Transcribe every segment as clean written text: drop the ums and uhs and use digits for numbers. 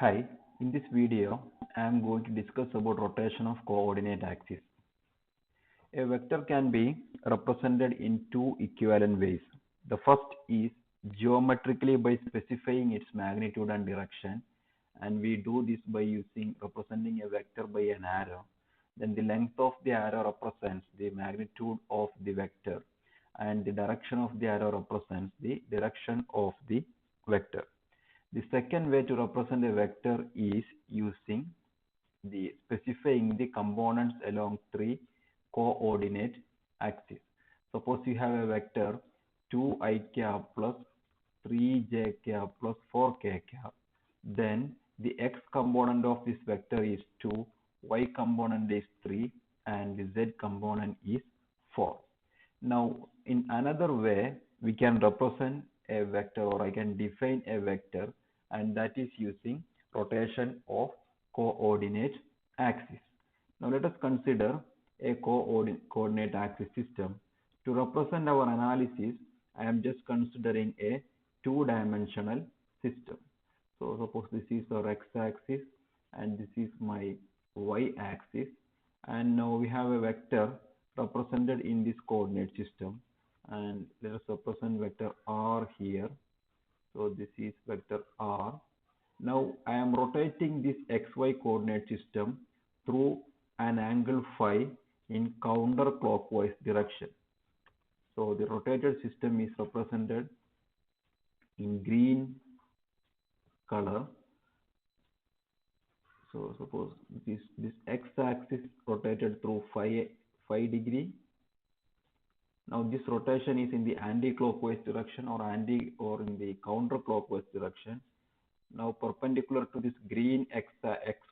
Hi, in this video, I am going to discuss about rotation of coordinate axis. A vector can be represented in two equivalent ways. The first is geometrically by specifying its magnitude and direction, and we do this by using representing a vector by an arrow. Then the length of the arrow represents the magnitude of the vector, and the direction of the arrow represents the direction of the vector. The second way to represent a vector is using the specifying the components along three coordinate axes. Suppose you have a vector 2i cap plus 3j cap plus 4k cap. Then the x component of this vector is 2, y component is 3, and the z component is 4. Now, in another way, we can represent a vector, or I can define a vector, and that is using rotation of coordinate axis. Now, let us consider a coordinate axis system. To represent our analysis, I am just considering a two-dimensional system. So, suppose this is our x-axis and this is my y-axis, and now we have a vector represented in this coordinate system, and let us represent vector r here. So this is vector r. Now I am rotating this xy coordinate system through an angle phi in counterclockwise direction. So the rotated system is represented in green color. So suppose this x-axis rotated through phi degree. Now this rotation is in the anti-clockwise direction or in the counterclockwise direction. Now perpendicular to this green x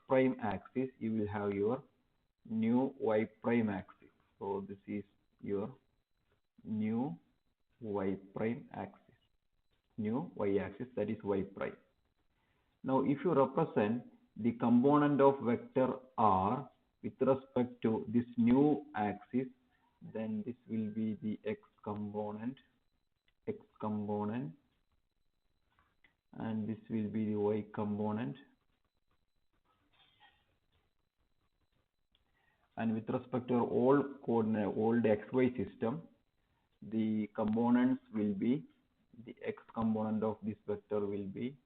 prime axis, you will have your new y prime axis. So this is your new y prime axis, new y axis, that is y prime. Now if you represent the component of vector r with respect to this new axis, then this will be the x component, and this will be the y component, and with respect to our old xy system, the components will be the x component of this vector will be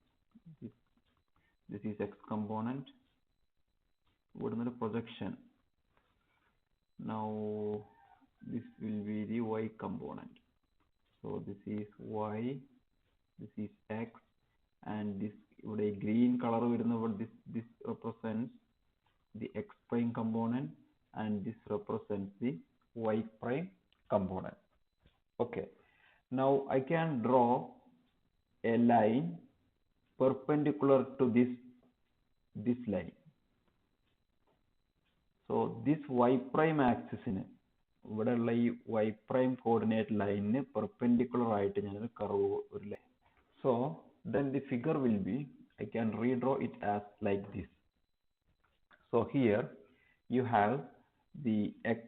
this is x component. What is the projection? Now this will be the y component. So this is y, this is x, and this green color this represents the x prime component, and this represents the y prime component. Okay, now I can draw a line perpendicular to this line. So this y prime axis in ഇവിടെയുള്ള ഈ y prime coordinate line perpendicular ആയിട്ട് ഞാൻ ഒരു curve ഒരു line. So then the figure will be, I can redraw it as like this. So here you have the x.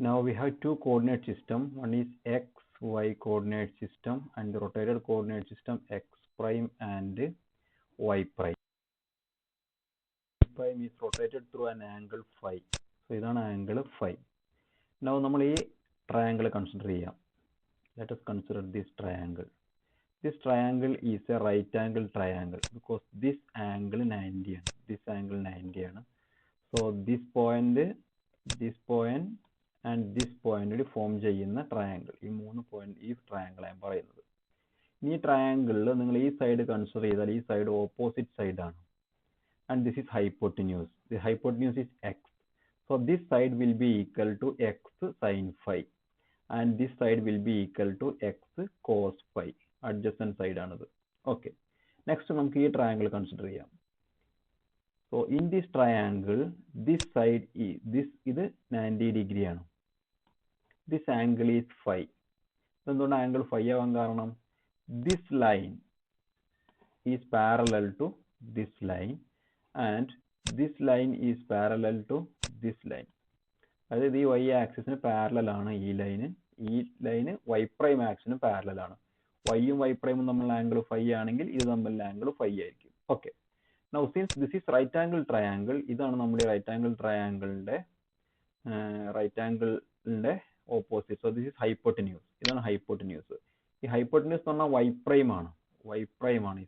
Now we have two coordinate system. One is x y coordinate system and the rotated coordinate system x prime and y prime. Y prime is rotated through an angle phi. So ഇതാണ് angle phi. Now നമ്മൾ ഈ triangle consider ചെയ്യാം. Let us consider this triangle. This triangle is a right angle triangle because this angle 90 ആണ്. This angle 90 ആണ്. So this point and this point form ചെയ്യുന്ന triangle. ഈ മൂന്ന് point ഈ triangle ആണ് പറയുന്നത്. ഈ triangle നിങ്ങൾ ഈ side consider ചെയ്താൽ ഈ side opposite side ആണ്. And this is hypotenuse. The hypotenuse is x. So this side will be equal to x sin phi, and this side will be equal to x cos phi. Adjacent side ആണത്. Okay. Next നമുക്ക് ഈ triangle consider ചെയ്യാം. So in this triangle, this side is ഇത് 90 degree ആണ്. This angle is phi. എന്തുകൊണ്ട് angle phi ആവാൻ കാരണം this line is parallel to this line and this line is parallel to this line. അതായത് ഈ y axis ന് parallel ആണ് ഈ ലൈന് y prime axis ന് parallel ആണ്. വൈയും വൈ പ്രൈമും തമ്മിലുള്ള ആംഗിൾ ഫൈ ആണെങ്കിൽ ഇത് തമ്മിലുള്ള ആംഗിൾ ഫൈ ആയിരിക്കും. Okay. Now since this is right angle triangle, ഇതാണ് നമ്മുടെ റൈറ്റ് ആംഗിൾ ട്രയാംഗിളിന്റെ opposite. So this is hypotenuse. ഇതാണ് ഹൈപ്പോട്ടന്യൂസ്. ഈ ഹൈപ്പോട്ടന്യൂസ് എന്ന് പറഞ്ഞാൽ വൈ പ്രൈം ആണ്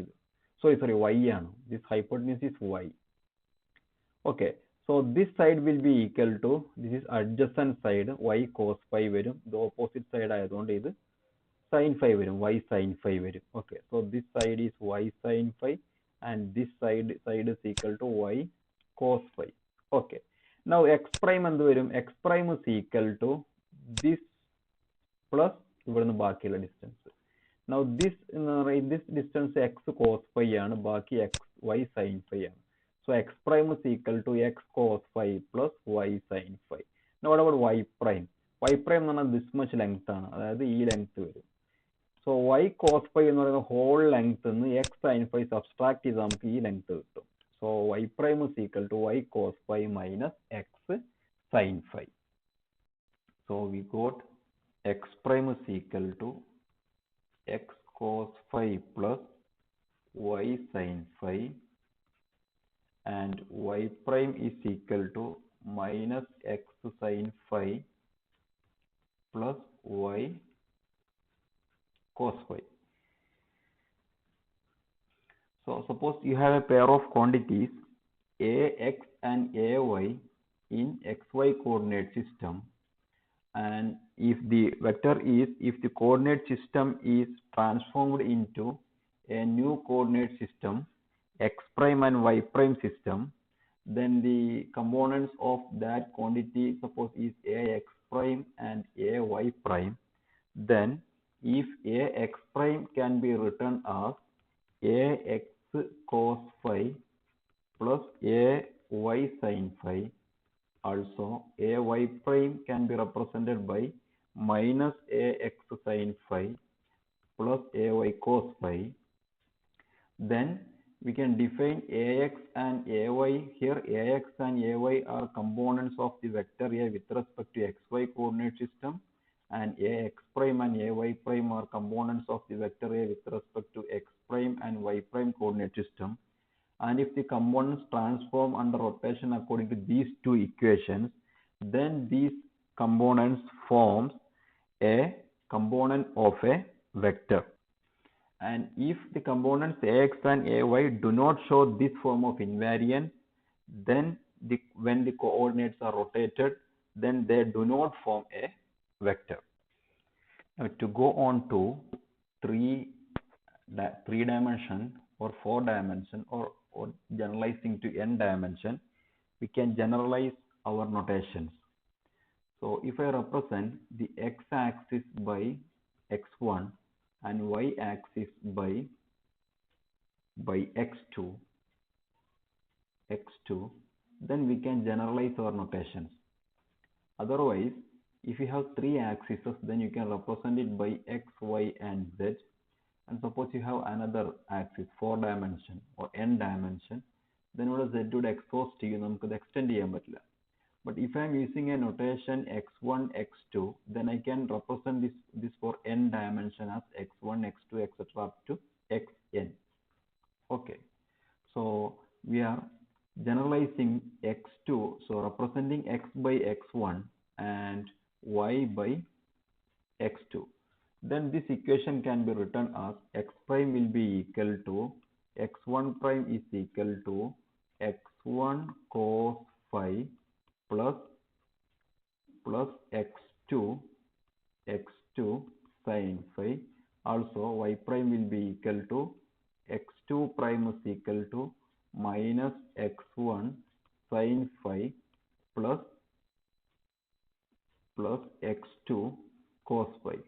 ഇത്. സോറി വൈ ആണ്. This hypotenuse is Y. Okay. So this side will be equal to, this is adjacent side, Y cos phi വരും. ഇത് ഓപ്പോസിറ്റ് സൈഡ് ആയതുകൊണ്ട് ഇത് സൈൻ ഫൈ വരും, വൈ സൈൻ ഫൈ വരും. Okay. So this side is y sine phi and this side is equal to y cos phi. Okay. Now x prime എന്ത് വരും? x prime is equal to this plus ഇവിടുന്ന് ബാക്കിയുള്ള distance. Now this distance x cos phi ആണ്, ബാക്കി y sin phi ആണ്. So x prime is equal to x cos phi plus y sin phi. Now what about y prime? Y prime എന്ന് പറഞ്ഞാൽ this much length ആണ്, അതായത് ഈ length വരും. So y cos phi എന്ന് പറയുന്ന whole length നിന്ന് x sin phi സബ്സ്ട്രാക്ട് ചെയ്ത് നമുക്ക് ഈ ലെങ്ത് കിട്ടും. So y prime is equal to y cos phi minus x sin phi. So we got x prime is equal to x cos phi plus y sin phi and y prime is equal to minus x sin phi plus y cos phi. So suppose you have a pair of quantities ax and ay in xy coordinate system, and if the coordinate system is transformed into a new coordinate system, x prime and y prime system, then the components of that quantity suppose is ax prime and ay prime, then if ax prime can be written as ax cos phi plus ay sin phi, also ay prime can be represented by minus ax sin phi plus ay cos phi. Then we can define ax and ay. Here ax and ay are components of the vector A with respect to xy coordinate system, and ax prime and ay prime are components of the vector A with respect to x prime and y prime coordinate system. And if the components transform under rotation according to these two equations, then these components forms a component of a vector. And if the components ax and ay do not show this form of invariance, then when the coordinates are rotated, then they do not form a vector. Now to go on to three dimension or 4 dimension or generalizing to n dimension, we can generalize our notations. So if I represent the x-axis by x1 and y-axis by x2, then we can generalize our notations. Otherwise, if you have 3 axes, then you can represent it by x, y and z. And suppose you have another axis 4 dimension or n dimension, then what is z would exhaust you, നമുക്ക് extend ചെയ്യാൻ പറ്റില്ല. But if I am using a notation x1 x2, then I can represent this for n dimension as x1 x2 etc. up to xn. Okay, so we are generalizing x2, so representing x by x1 and y by x2. Then this equation can be written as x prime will be equal to x1 prime is equal to x1 cos phi plus x2 sin phi. Also y prime will be equal to x2 prime is equal to minus x1 sin phi plus x2 cos phi.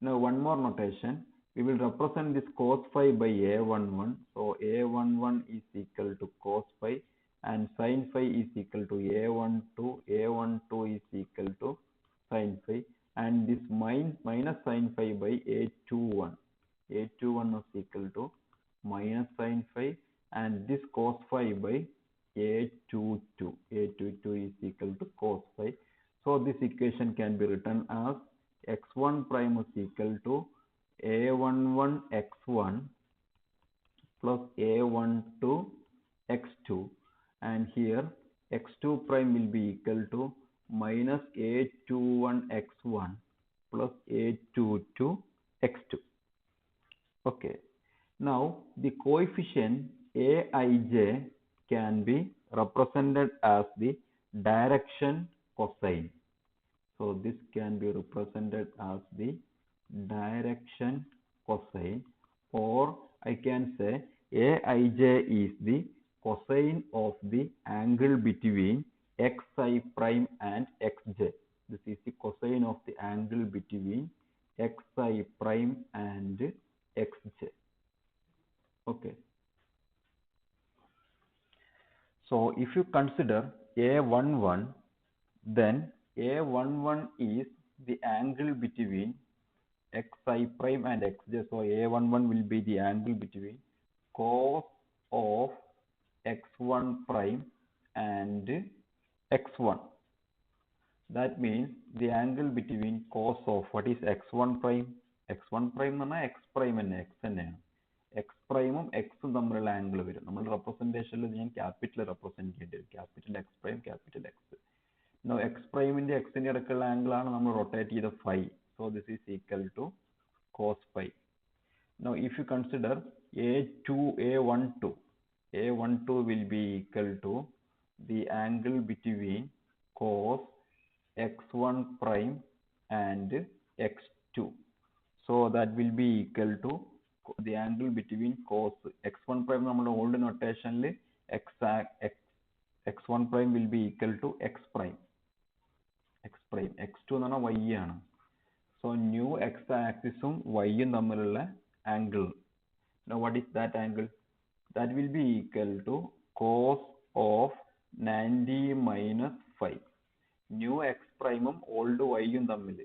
Now one more notation, we will represent this cos phi by a11. So a11 is equal to cos phi and sin phi is equal to a12 is equal to sin phi, and this minus sin phi by a21 is equal to minus sin phi, and this cos phi by a22 is equal to cos phi. So this equation can be written as x1 prime is equal to a11 x1 plus a12 x2, and here x2 prime will be equal to minus a21 x1 plus a22 x2. Okay. Now the coefficient aij can be represented as the direction cosine. So this can be represented as the direction cosine, or I can say aij is the cosine of the angle between xi prime and xj. This is the cosine of the angle between xi prime and xj. Okay. So if you consider a11, then a11 is the angle between xi prime and xj. So a11 will be the angle between cos of x1 prime and x1. That means the angle between cos of what is x1 prime? x1 prime എന്ന് പറഞ്ഞാൽ x prime തന്നെ x തന്നെയാണ്. x പ്രൈമും x തമ്മിലുള്ള angle വരും. നമ്മൾ റെപ്രസെന്റേഷനിൽ ഞാൻ capital represent ചെയ്യേണ്ടി വരും. Capital x prime, capital x. Now x പ്രൈമിന്റെ x ന്റെ ഇടയ്ക്കുള്ള ആംഗിൾ ആണ് നമ്മൾ റൊട്ടേറ്റ് ചെയ്ത phi. So this is equal to cos phi. Now if you consider a12, a12 will be equal to the angle between cos x1 prime and x2. So that will be equal to the angle between cos x1 prime നമ്മുടെ old notationൽ x1 prime will be equal to x prime. x2 എന്ന് പറഞ്ഞാൽ y ആണ്. So new x axis ഉം y ഉം തമ്മിലുള്ള angle. Now what is that angle? That will be equal to cos of 90 minus phi. New x prime ഉം old y ഉം തമ്മിൽ,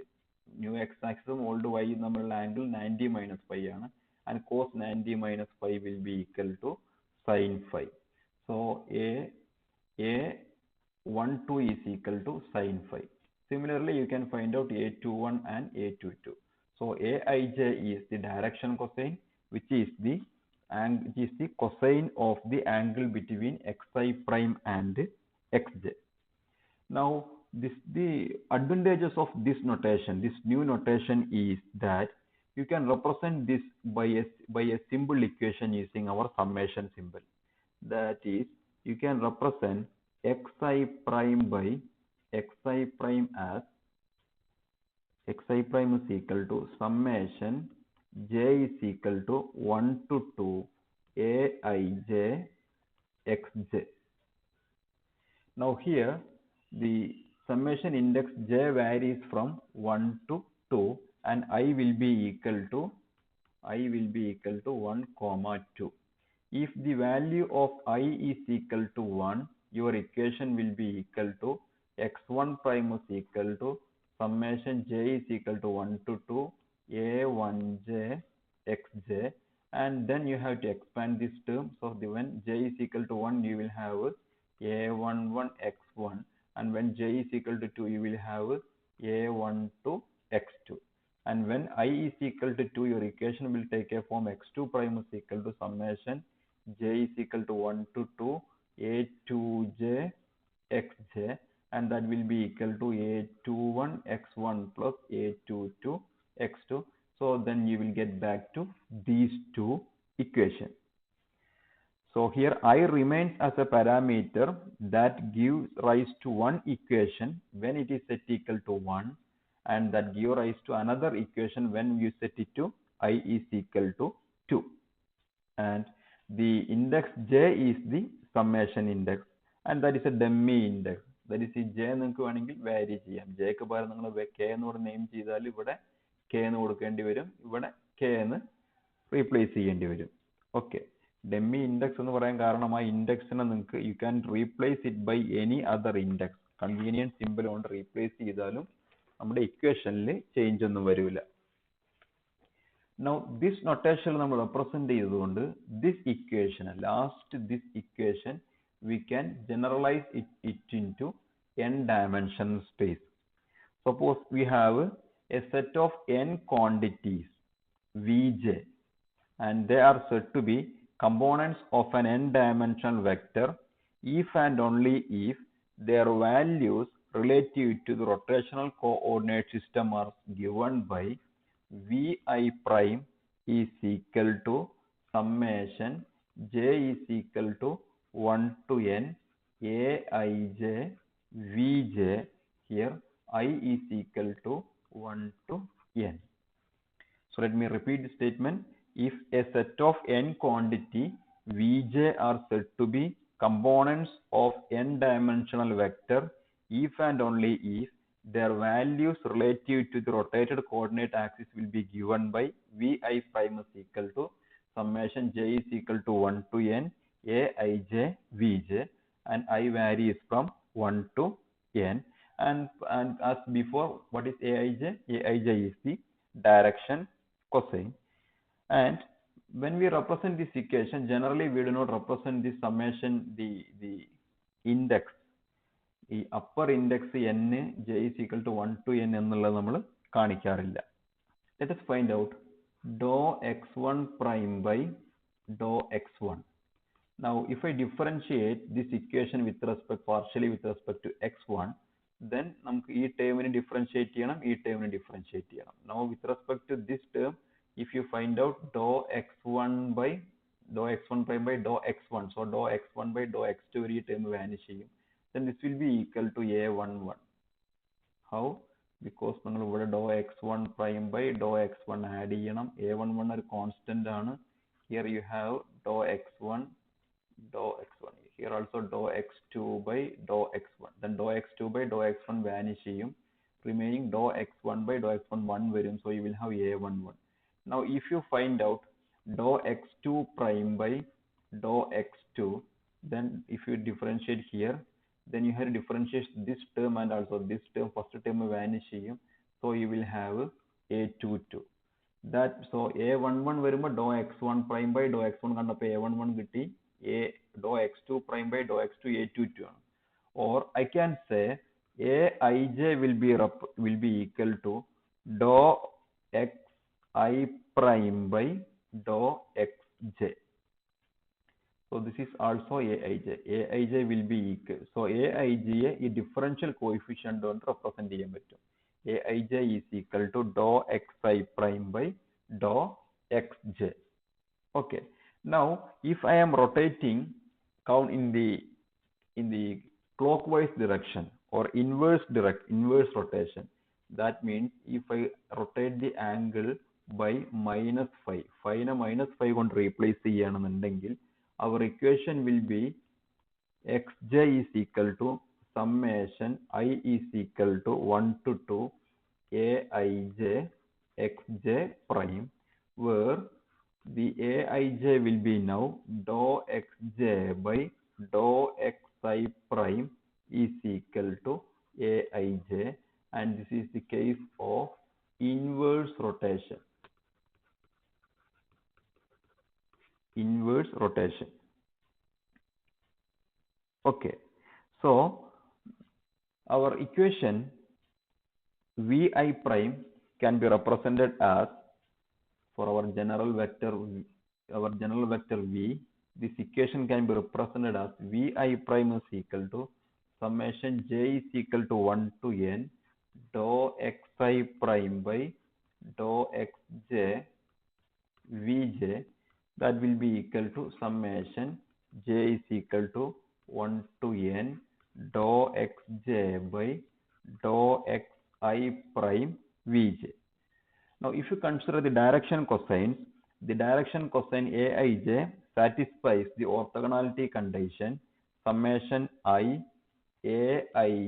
new x axis ഉം old y ഉം തമ്മിലുള്ള angle 90 minus phi ആണ്, and cos 90 minus phi will be equal to sin phi. So a12 is equal to sin phi. Similarly, you can find out a21 and a22. So aij is the direction cosine, which is the cosine of the angle between xi prime and xj. Now the advantages of this notation, this new notation, is that you can represent this by a simple equation using our summation symbol. That is, you can represent xi prime by xi prime as xi prime is equal to summation j is equal to 1 to 2 aij xj. Now here the summation index j varies from 1 to 2, and I will be equal to 1, 2. If the value of I is equal to 1, your equation will be equal to x1 prime is equal to summation j is equal to 1 to 2 a1j xj, and then you have to expand this term. So when j is equal to 1, you will have a11 x1, and when j is equal to 2, you will have a12 x2, and when I is equal to 2, your equation will take a form x2 prime is equal to summation j is equal to 1 to 2 a2j xj, and that will be equal to a21 x1 plus a22 x2. So then you will get back to these two equations. So here I remains as a parameter that gives rise to one equation when it is set equal to 1, and that give rise to another equation when you set it to I is equal to 2. And the index j is the summation index, and that is a dummy index. That is j നിങ്ങൾക്ക് വേണമെങ്കിൽ vary ചെയ്യാം. j ക്ക് പകരം നിങ്ങൾ k എന്ന് name ചെയ്താൽ ഇവിടെ k എന്ന് കൊടുക്കേണ്ടി വരും, ഇവിടെ k എന്ന് റീപ്ലേസ് ചെയ്യേണ്ടി വരും. ഓക്കെ, ഡെമ്മി ഇൻഡെക്സ് എന്ന് പറയാൻ കാരണം ആ ഇൻഡെക്സിനെ നിങ്ങൾക്ക് you can replace it by any other index. Convenient simple കൊണ്ട് റീപ്ലേസ് ചെയ്താലും നമ്മുടെ ഇക്വേഷനിൽ ചേഞ്ച് ഒന്നും വരില്ല. Now this notation നമ്മൾ represent ചെയ്തുകൊണ്ട് this equation, this equation we can generalize it into n dimensional space. Suppose we have a set of n quantities. Vj, and they are said to be components of an n-dimensional vector if and only if their values relative to the rotational coordinate system are given by vi prime is equal to summation j is equal to 1 to n aij vj. Here I is equal to 1 to n. So let me repeat the statement. If a set of n quantity Vj are said to be components of n-dimensional vector if and only if their values relative to the rotated coordinate axis will be given by Vi prime is equal to summation j is equal to 1 to n aij vj, and I varies from 1 to n, and as before, what is aij? Aij is the direction cosine. And when we represent this equation, generally we do not represent this summation, the index, the upper index n j is equal to 1 to n എന്നുള്ളത് നമ്മൾ കാണിക്കാറില്ല. Let us find out dou x1 prime by dou x1. Now if I differentiate this equation with respect partially with respect to x1, then നമുക്ക് ഈ ടേമിനെ differentiate ചെയ്യണം, ഈ ടേമിനെ differentiate ചെയ്യണം. Now with respect to this term, if you find out dou x1 prime by dou x1, so dou x1 by dou x2 ഈ term vanish ചെയ്യും, then this will be equal to a11. How? Because നമ്മൾ ഇവിടെ dou x1 prime by dou x1 add ചെയ്യണം. a11 ഒരു constant ആണ്. Here you have dou x1 dou x1, here also dou x2 by dou x1, then dou x2 by dou x1 vanish ചെയ്യും, remaining dou x1 by dou x1 1 വരും, so you will have a11. Now if you find out dou x2 prime by dou x2, then if you differentiate here, then you have to differentiate this term and also this term, first term vanish ചെയ്യും, so you will have a22. That so a11 വരുമ്പോൾ dou x1 prime by dou x1 കണ്ടപ്പോൾ a11 കിട്ടി, a dou x2 prime by dou x2 a22 ആണ്. Or I can say aij will be equal to dou xi prime by dou xj. So this is also aij. Aij will be equal. So aij ഈ differential coefficient കൊണ്ട് represent ചെയ്യാൻ പറ്റും. aij is equal to dou xi prime by dou xj. Okay. Now if I am rotating count in the clockwise direction or inverse rotation, that means if I rotate the angle by -5, phi നെ -5 കൊണ്ട് replace ചെയ്യണമെന്നുണ്ടെങ്കിൽ our equation will be xj is equal to summation I is equal to 1 to 2 aij xj prime, where the aij will be now dou xj by dou xi prime is equal to aij, and this is the case of inverse rotation. Okay, so our equation vi prime can be represented as, for our general vector v, this equation can be represented as vi prime is equal to summation j is equal to 1 to n dou xi prime by dou xj vj, that will be equal to summation j is equal to 1 to n dou xj by dou xi prime vj. Now if you consider the direction cosines, the direction cosine aij satisfies the orthogonality condition summation I aij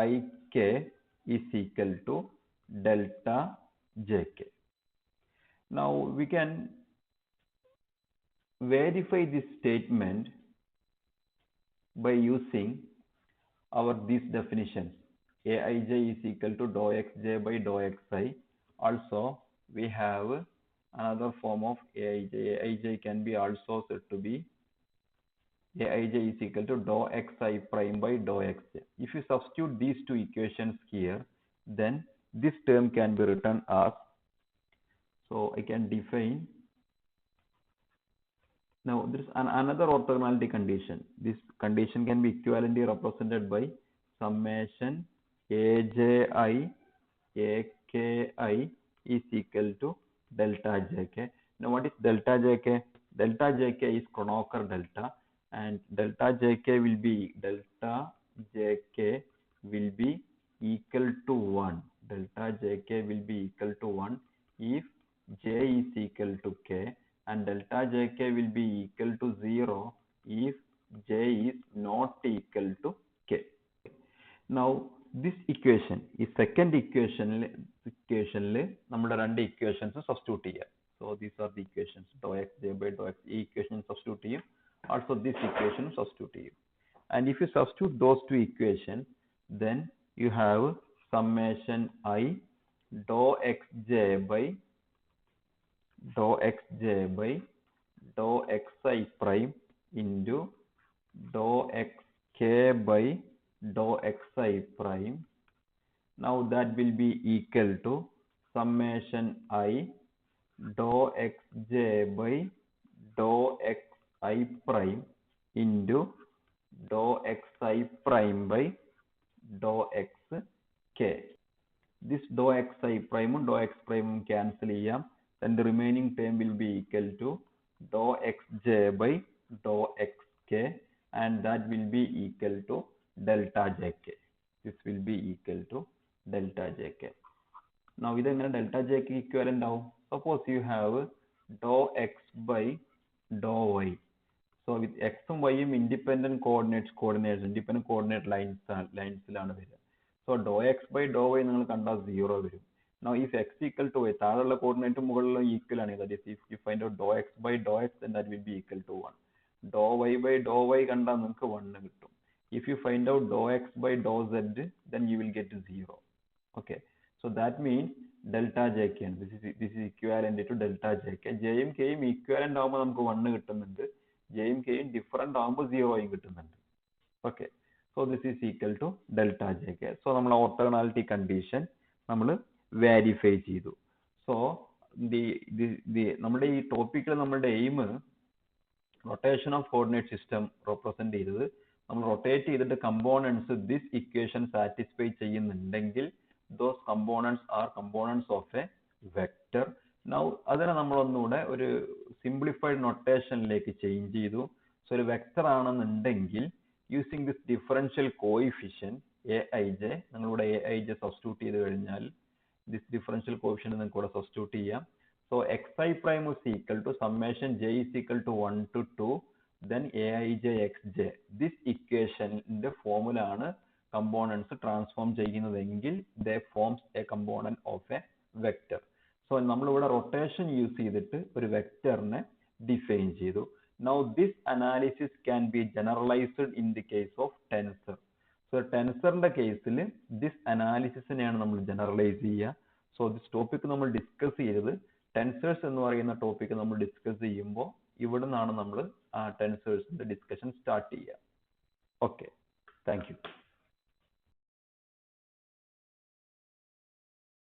aik is equal to delta jk. Now we can verify this statement by using these definitions. Aij is equal to dou xj by dou xi. Also we have another form of aij. Aij can be also said to be aij is equal to dou xi prime by dou xj. If you substitute these two equations here, then this term can be written as So I can define. Now there is another orthogonality condition. This condition can be equivalently represented by summation AJI AKI is equal to delta JK. Now what is delta JK? Delta JK is Kronecker delta, and delta JK will be equal to 1. Delta JK will be equal to 1 if J is equal to K, and delta Jk will be equal to 0 if J is not equal to K. Now this equation, ഈ second equationൽ നമ്മുടെ രണ്ട് equations substitute ചെയ്യാം. So these are the equations, dou x j by dou x. ഈ equation substitute ചെയ്യും. Also this equation substitute ചെയ്യും. And if you substitute those two equations, then you have summation I dou xj by dou xi prime into dou xk by dou xi prime. Now that will be equal to summation I dou xj by dou xi prime into dou xi prime by dou xk. This dou xi prime and dou x prime cancel ചെയ്യാം. Then the remaining term will be equal to dou xj by dou xk, and that will be equal to delta jk. This will be equal to delta jk. Now ഇതെങ്ങനെ delta jk equivalent ആവും? Suppose you have dou x by dou y. So with x ഉം y ഉം independent coordinate linesലാണ് വരിക. So dou x by dou y നിങ്ങൾ കണ്ടാൽ 0 വരും. Now if x equal to y, താഴെയുള്ള coordinate മുകളിലുള്ള ഈക്വൽ ആണ്. That is, if you find out dou x by dou x, then that will be equal to 1. Dou y by dou y കണ്ടാൽ നിങ്ങൾക്ക് 1 കിട്ടും. If you find out dou x by dou z, then you will get 0. Okay. So that means delta jk. This is equivalent to delta jk. J യും k യും equivalent ആവുമ്പോൾ നമുക്ക് 1 കിട്ടുന്നുണ്ട്. J യും k യും different ആവുമ്പോൾ 0 യും കിട്ടുന്നുണ്ട്. Okay. So this is equal to delta jk. So നമ്മൾ orthogonality condition നമ്മൾ verify ചെയ്തു. So നമ്മുടെ ഈ ടോപ്പിക്കിൽ നമ്മുടെ aim rotation of coordinate system represent ചെയ്തത്, നമ്മൾ റൊട്ടേറ്റ് ചെയ്തിട്ട് കമ്പോണൻസ് ദിസ് ഇക്വേഷൻ സാറ്റിസ്ഫൈ ചെയ്യുന്നുണ്ടെങ്കിൽ those components are components of a vector. Now അതിനെ നമ്മൾ ഒന്നുകൂടെ ഒരു സിംപ്ലിഫൈഡ് നൊട്ടേഷനിലേക്ക് ചേഞ്ച് ചെയ്തു. സോ ഒരു വെക്ടർ ആണെന്നുണ്ടെങ്കിൽ using this differential coefficient aij, നിങ്ങളിവിടെ aij സബ്സ്റ്റിറ്റ്യൂട്ട് ചെയ്ത് കഴിഞ്ഞാൽ ദിസ് ഡിഫറൻഷ്യൽ കോഎഫിഷ്യന്റ് നിങ്ങൾക്ക് ഇവിടെ സബ്സ്റ്റിറ്റ്യൂട്ട് ചെയ്യാം. So xi prime is equal to summation j is equal to 1 to 2, then aij xj. This equation ന്റെ ഫോർമുല ആണ് components transform ചെയ്യുന്നതെങ്കിൽ they forms a component of a vector. So നമ്മളിവിടെ rotation use ചെയ്തിട്ട് ഒരു വെക്ടറിനെ define ചെയ്തു. Now this analysis can be generalized in the case of tensor. So ടെൻസറിന്റെ കേസിൽ this analysisനെയാണ് നമ്മൾ generalise ചെയ്യുക. So this ടോപ്പിക് നമ്മൾ ഡിസ്കസ് ചെയ്തത് ടെൻസേഴ്സ് എന്ന് പറയുന്ന ടോപ്പിക് നമ്മൾ ഡിസ്കസ് ചെയ്യുമ്പോൾ ഇവിടെ നിന്നാണ് നമ്മൾ ആ ടെൻസേഴ്സിന്റെ ഡിസ്കഷൻ സ്റ്റാർട്ട് ചെയ്യുക. Okay, thank you.